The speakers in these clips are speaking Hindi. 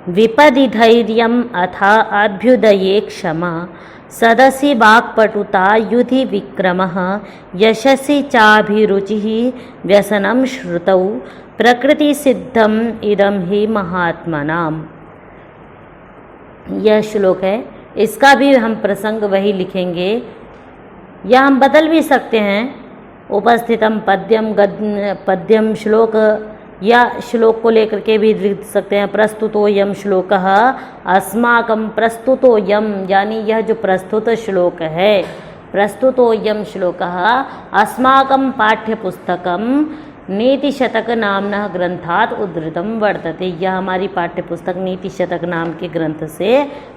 विपदि धैर्यम् अथा अभ्युदये क्षमा सदसि वाक्पटुता युधि विक्रमः यशसि चाभिरुचिः व्यसनं श्रुतौ प्रकृति सिद्धम इदम ही महात्मनाम। यह श्लोक है, इसका भी हम प्रसंग वही लिखेंगे या हम बदल भी सकते हैं। उपस्थितम पद्यम श्लोक या श्लोक को लेकर के भी लिख सकते हैं। प्रस्तुतोयम श्लोकः अस्माकं प्रस्तुतोयम, यानी यह जो प्रस्तुत श्लोक है, प्रस्तुतोयम श्लोकः अस्माकं पाठ्यपुस्तकं नीतिशतक नामनः ग्रंथात् उद्धृतम वर्तते। यह हमारी पाठ्यपुस्तक नीतिशतक नाम के ग्रंथ से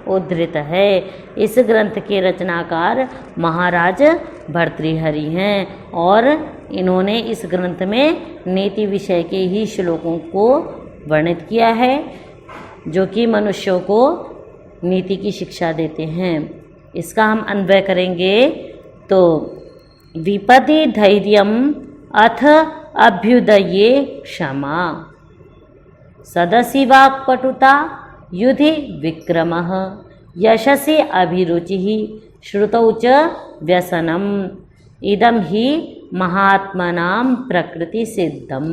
उद्धृत है। इस ग्रंथ के रचनाकार महाराज भर्तृहरि हैं और इन्होंने इस ग्रंथ में नीति विषय के ही श्लोकों को वर्णित किया है जो कि मनुष्यों को नीति की शिक्षा देते हैं। इसका हम अन्वय करेंगे तो विपदि धैर्यम अथ अभ्युदये क्षमा सदसि वाक्पटुता युधि विक्रमः यशसि अभिरुचिः श्रुतौ च व्यसनम इदम ही महात्मनाम प्रकृति सिद्धम।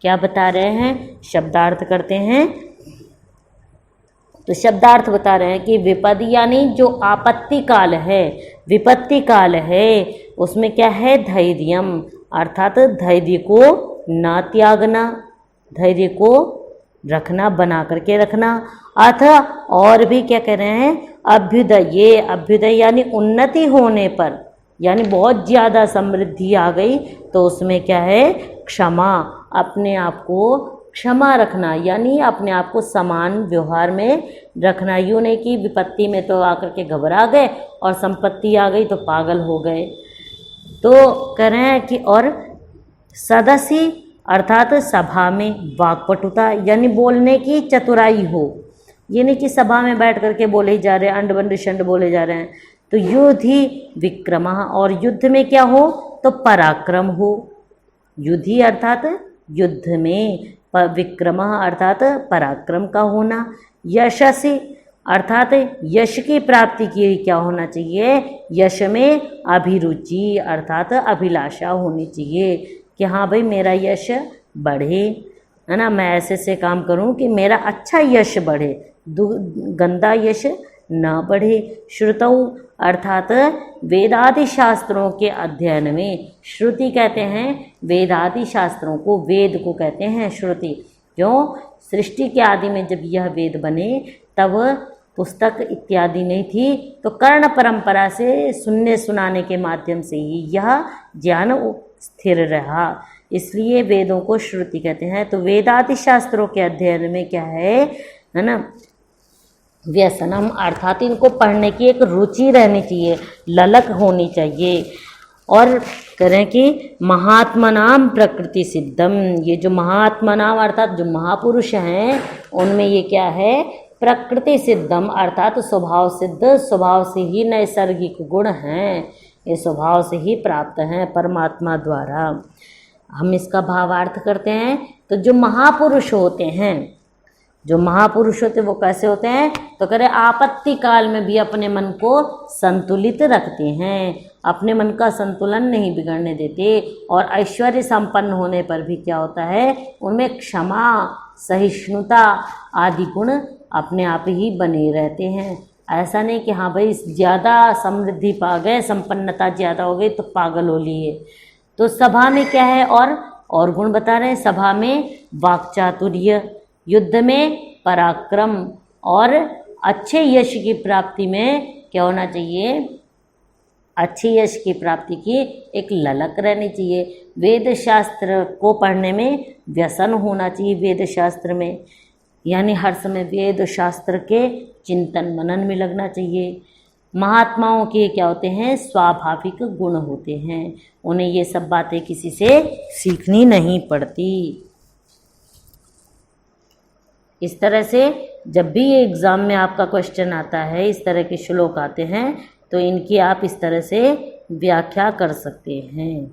क्या बता रहे हैं? शब्दार्थ करते हैं। तो शब्दार्थ बता रहे हैं कि विपद यानी जो आपत्ति काल है, विपत्ति काल है, उसमें क्या है? धैर्यम, अर्थात धैर्य को ना त्यागना, धैर्य को रखना, बना करके रखना। अथ और भी क्या कह रहे हैं? अभ्युदय, अभ्युदय यानी उन्नति होने पर, यानी बहुत ज़्यादा समृद्धि आ गई तो उसमें क्या है? क्षमा, अपने आप को क्षमा रखना, यानी अपने आप को समान व्यवहार में रखना। यूँ नहीं कि विपत्ति में तो आकर के घबरा गए और संपत्ति आ गई तो पागल हो गए। तो कह रहे हैं कि और सदस्य अर्थात सभा में वाक्पटुता यानी बोलने की चतुराई हो, ये नहीं कि सभा में बैठ करके बोले ही जा रहे हैं, अंड बंड शंड बोले जा रहे हैं। तो युधि विक्रम, और युद्ध में क्या हो? तो पराक्रम हो। युधि अर्थात युद्ध में, विक्रम अर्थात पराक्रम का होना। यशसि अर्थात यश की प्राप्ति के लिए क्या होना चाहिए? यश में अभिरुचि अर्थात अभिलाषा होनी चाहिए कि हाँ भाई मेरा यश बढ़े, है ना, मैं ऐसे से काम करूं कि मेरा अच्छा यश बढ़े, गंदा यश ना बढ़े। श्रुतौ अर्थात वेदादि शास्त्रों के अध्ययन में, श्रुति कहते हैं वेदादि शास्त्रों को, वेद को कहते हैं श्रुति। क्यों? सृष्टि के आदि में जब यह वेद बने तब पुस्तक इत्यादि नहीं थी, तो कर्ण परंपरा से सुनने सुनाने के माध्यम से ही यह ज्ञान स्थिर रहा, इसलिए वेदों को श्रुति कहते हैं। तो वेदादि शास्त्रों के अध्ययन में क्या है ना, व्यसनम अर्थात इनको पढ़ने की एक रुचि रहनी चाहिए, ललक होनी चाहिए। और करें कि महात्मनाम प्रकृति सिद्धम, ये जो महात्मनाम अर्थात जो महापुरुष हैं उनमें ये क्या है? प्रकृति सिद्धम अर्थात स्वभाव सिद्ध, स्वभाव से ही नैसर्गिक गुण हैं, ये स्वभाव से ही प्राप्त हैं परमात्मा द्वारा। हम इसका भावार्थ करते हैं तो जो महापुरुष होते हैं, जो महापुरुष होते वो कैसे होते हैं? तो करें आपत्ति काल में भी अपने मन को संतुलित रखते हैं, अपने मन का संतुलन नहीं बिगड़ने देते। और ऐश्वर्य संपन्न होने पर भी क्या होता है? उनमें क्षमा, सहिष्णुता आदि गुण अपने आप ही बने रहते हैं। ऐसा नहीं कि हाँ भाई ज़्यादा समृद्धि पा गए, संपन्नता ज़्यादा हो गई तो पागल हो लिए। तो सभा में क्या है? और गुण बता रहे हैं। सभा में वाक्चातुर्य, युद्ध में पराक्रम, और अच्छे यश की प्राप्ति में क्या होना चाहिए? अच्छे यश की प्राप्ति की एक ललक रहनी चाहिए। वेद शास्त्र को पढ़ने में व्यसन होना चाहिए, वेद शास्त्र में, यानी हर समय वेद शास्त्र के चिंतन मनन में लगना चाहिए। महात्माओं के क्या होते हैं? स्वाभाविक गुण होते हैं, उन्हें ये सब बातें किसी से सीखनी नहीं पड़ती। इस तरह से जब भी एग्ज़ाम में आपका क्वेश्चन आता है, इस तरह के श्लोक आते हैं, तो इनकी आप इस तरह से व्याख्या कर सकते हैं।